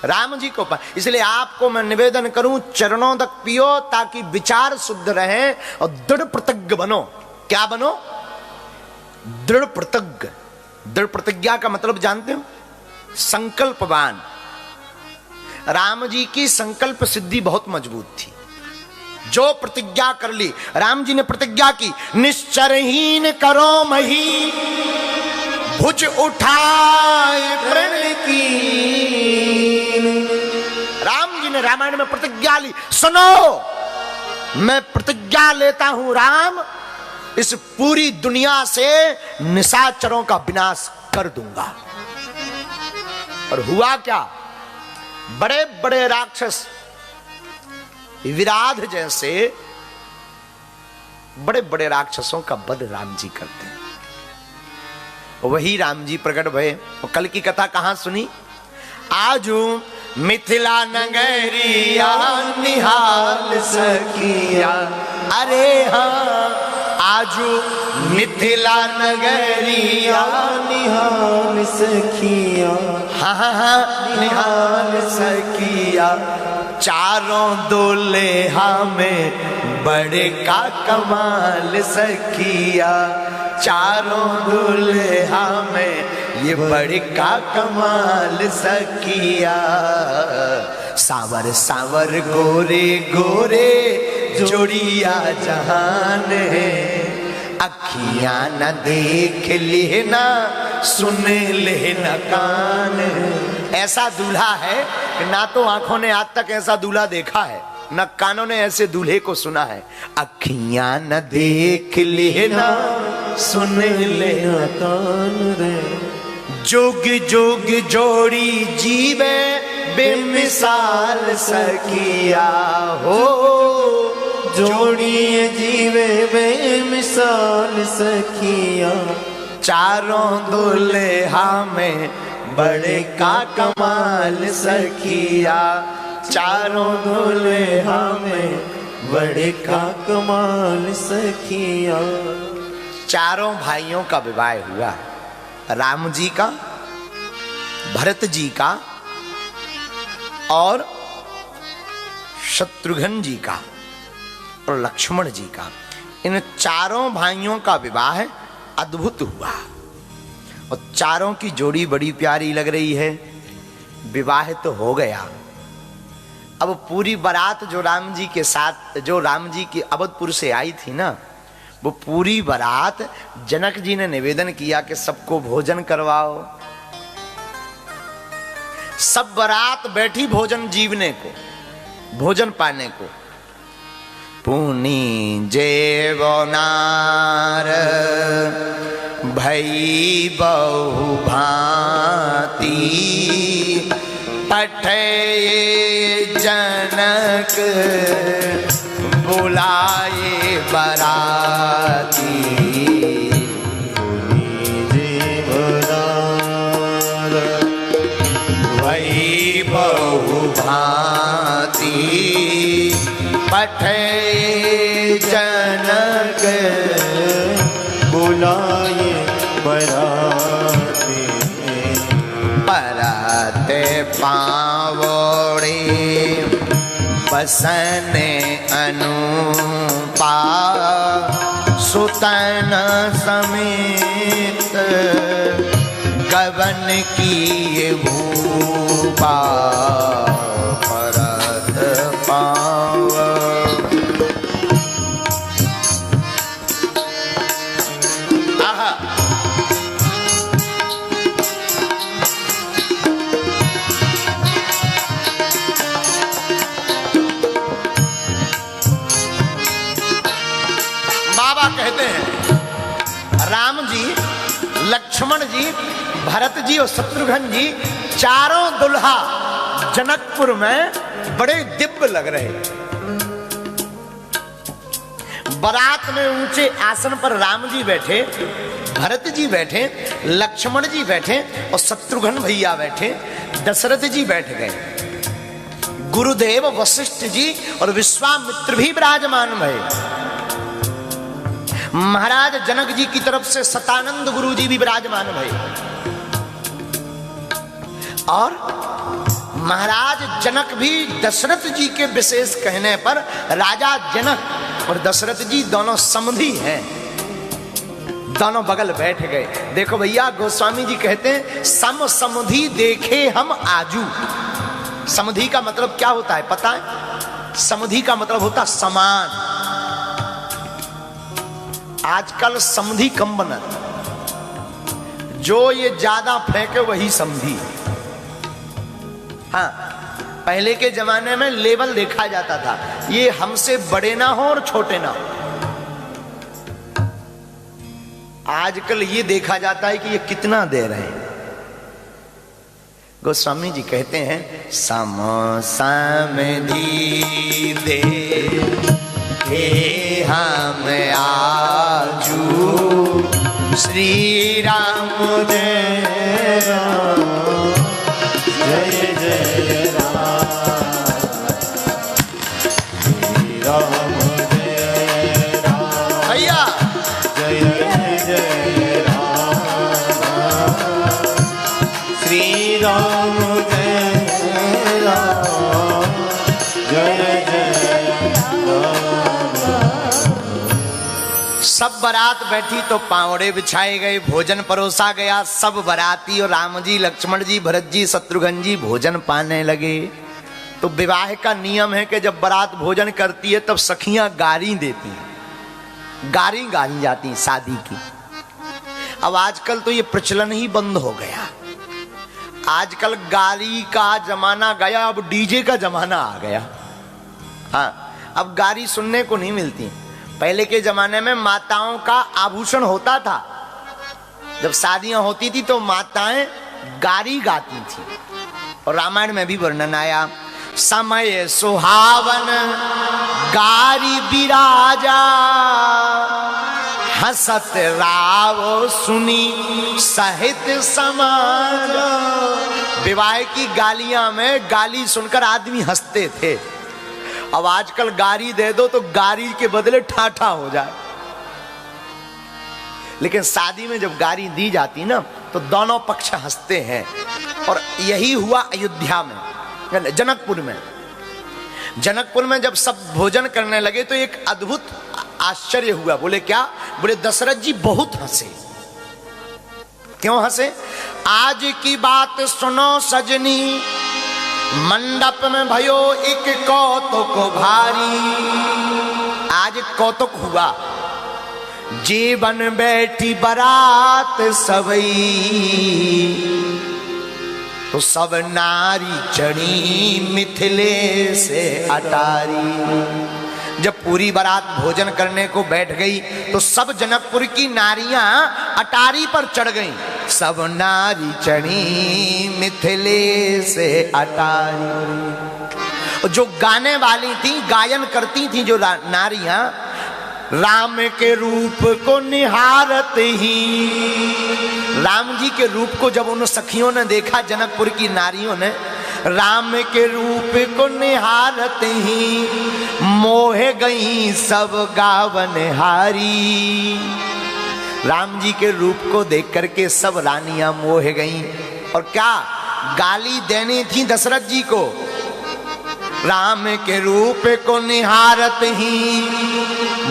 राम जी को इसलिए आपको मैं निवेदन करूं, चरणों तक पियो ताकि विचार शुद्ध रहे और दृढ़ प्रतिज्ञ बनो। क्या बनो? दृढ़ प्रतिज्ञ। दृढ़ प्रतिज्ञा का मतलब जानते हो? संकल्पवान। राम जी की संकल्प सिद्धि बहुत मजबूत थी। जो प्रतिज्ञा कर ली, राम जी ने प्रतिज्ञा की, निश्चरहीन करो मही भुज उठाए प्रण की। राम जी ने रामायण में प्रतिज्ञा ली, सुनो मैं प्रतिज्ञा लेता हूं राम, इस पूरी दुनिया से निशाचरों का विनाश कर दूंगा। और हुआ क्या? बड़े बड़े राक्षस विराध जैसे बड़े बड़े राक्षसों का वध राम जी करते हैं। वही राम जी प्रकट भये। और कल की कथा कहां सुनी? आजू मिथिला नगरिया निहाल सखिया, अरे हाँ आजू मिथिला नगरिया निहाल सखिया, हाँ हाँ निहाल सखिया, चारों दुल्हा में बड़े का कमाल सखिया, चारों दुल्हा में ये बड़े का कमाल सखिया। सावर सावर गोरे गोरे जोड़िया जहान है, अखियां न देख लेना सुन लेना कान। ऐसा दूल्हा है कि ना तो आंखों ने आज तक ऐसा दूल्हा देखा है, न कानों ने ऐसे दूल्हे को सुना है। अखियां न देख लेना सुन लेना कान रे, जोग जोग जोड़ी जीवे बेमिसाल सखिया हो, जोड़िए जीवे बेमिसाल सखिया, चारों दुल्हा में बड़े का कमाल सखिया, चारों दुल्हा में बड़े का कमाल सखिया। चारों भाइयों का विवाह हुआ, राम जी का, भरत जी का और शत्रुघ्न जी का और लक्ष्मण जी का। इन चारों भाइयों का विवाह अद्भुत हुआ और चारों की जोड़ी बड़ी प्यारी लग रही है। विवाह तो हो गया, अब पूरी बारात जो राम जी के साथ, जो राम जी की अवधपुर से आई थी ना, वो पूरी बारात जनक जी ने निवेदन किया कि सबको भोजन करवाओ। सब बारात बैठी भोजन जीवने को, भोजन पाने को। पुनी जेवो नार भई बहु भांति, पठे जनक बुलाए बराती। भई बहु भांति, पठे जनक बुलाए बराती। परते पावोड़े बसने अनुपा, सुतन समेत गगन की भूपा। परत पाव कहते हैं राम जी, लक्ष्मण जी, भरत जी और शत्रुघ्न जी चारों दुल्हा जनकपुर में बड़े दिव्य लग रहे। बारात में ऊंचे आसन पर राम जी बैठे, भरत जी बैठे, लक्ष्मण जी बैठे और शत्रुघ्न भैया बैठे, दशरथ जी बैठ गए। गुरुदेव वशिष्ठ जी और विश्वामित्र भी विराजमान भये। महाराज जनक जी की तरफ से सतानंद गुरु जी भी विराजमान भये और महाराज जनक भी दशरथ जी के विशेष कहने पर राजा जनक और दशरथ जी दोनों समधी हैं, दोनों बगल बैठ गए। देखो भैया, गोस्वामी जी कहते हैं सम समधी देखे हम आजू। समधी का मतलब क्या होता है पता है? समधी का मतलब होता समान। आजकल समधी कम बनत, जो ये ज्यादा फेंके वही समधी। हाँ, पहले के जमाने में लेवल देखा जाता था, ये हमसे बड़े ना हो और छोटे ना हो। आजकल ये देखा जाता है कि ये कितना दे रहे हैं। गोस्वामी जी कहते हैं सम समधी दे हे हम आजू श्री राम जय राम जय जय राम श्री राम जय राम भैया जय जय राम श्री राम जय राम जय जय सब बारात बैठी तो पावड़े बिछाए गए, भोजन परोसा गया। सब बाराती और राम जी, लक्ष्मण जी, भरत जी, शत्रुघ्न जी भोजन पाने लगे। तो विवाह का नियम है कि जब बारात भोजन करती है तब सखियां गारी देती हैं, गारी गाली जाती हैं शादी की। अब आजकल तो ये प्रचलन ही बंद हो गया। आजकल गाली का जमाना गया, अब डीजे का जमाना आ गया। हाँ, अब गाली सुनने को नहीं मिलती। पहले के जमाने में माताओं का आभूषण होता था। जब शादियां होती थी तो माताएं गारी गाती थी, और रामायण में भी वर्णन आया समय सुहावन गारी बिराजा हसत राव सुनी सहित समाज। विवाह की गालियां में गाली सुनकर आदमी हंसते थे। अब आजकल गारी दे दो तो गारी के बदले ठाठा हो जाए। लेकिन शादी में जब गारी दी जाती ना तो दोनों पक्ष हंसते हैं। और यही हुआ अयोध्या में, जनकपुर में। जनकपुर में जब सब भोजन करने लगे तो एक अद्भुत आश्चर्य हुआ। बोले क्या? बोले दशरथ जी बहुत हंसे। क्यों हंसे? आज की बात सुनो सजनी, मंडप में भयो एक कौतुक भारी। आज कौतुक हुआ, जीवन बैठी बारात सबई, तो सब नारी चढ़ी मिथिले से अटारी। जब पूरी बारात भोजन करने को बैठ गई तो सब जनकपुर की नारियां अटारी पर चढ़ गईं। सब नारी चढ़ी मिथिले से अटारी। जो गाने वाली थी, गायन करती थी जो नारियां, राम के रूप को निहारत ही, राम जी के रूप को जब उन सखियों ने देखा, जनकपुर की नारियों ने, राम के रूप को निहारत ही मोह गई सब गावन हारी। राम जी के रूप को देख करके सब रानियां मोह गईं। और क्या गाली देनी थी दशरथ जी को? राम के रूप को निहारत ही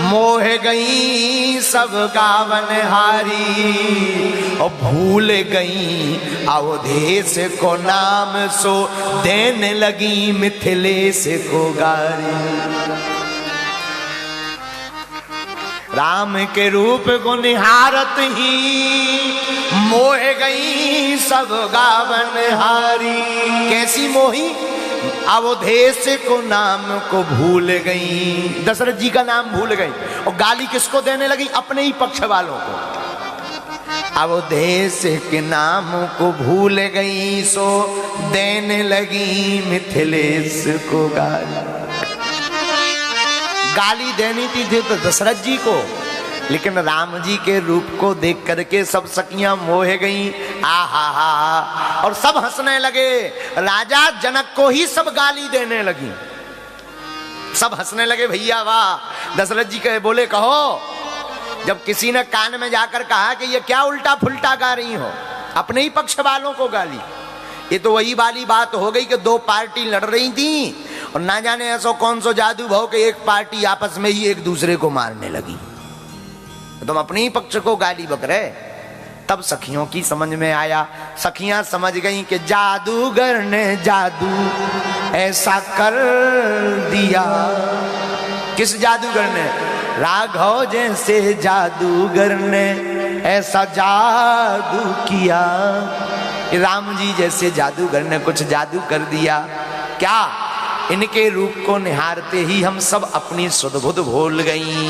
मोह गई सब गावन हारी। और भूल गई अवधेश को नाम, सो देने लगी मिथिलेश को गारी। राम के रूप को निहारत ही मोह गई सब गावन हारी। कैसी मोही? अवधेश को नाम को भूल गई, दशरथ जी का नाम भूल गई। और गाली किसको देने लगी? अपने ही पक्ष वालों को। अवधेश के नाम को भूल गई, सो देने लगी मिथिलेश को गाली। गाली देनी थी तो दशरथ जी को, लेकिन राम जी के रूप को देख करके सब सखियां मोह गईं। आहा हा, और सब हंसने लगे। राजा जनक को ही सब गाली देने लगी। सब हंसने लगे, भैया वाह। दशरथ जी कहे, बोले कहो। जब किसी ने कान में जाकर कहा कि ये क्या उल्टा फुल्टा गा रही हो, अपने ही पक्ष वालों को गाली, ये तो वही वाली बात हो गई कि दो पार्टी लड़ रही थी और ना जाने ऐसा कौन सा जादू भाव कि एक पार्टी आपस में ही एक दूसरे को मारने लगी। तो तुम अपने ही पक्ष को गाली बक रहे। तब सखियों की समझ में आया, सखियां समझ गई कि जादूगर ने जादू ऐसा कर दिया। किस जादूगर ने? राघव जैसे जादूगर ने ऐसा जादू किया। राम जी जैसे जादूगर ने कुछ जादू कर दिया। क्या? इनके रूप को निहारते ही हम सब अपनी सुध बुध भूल गई।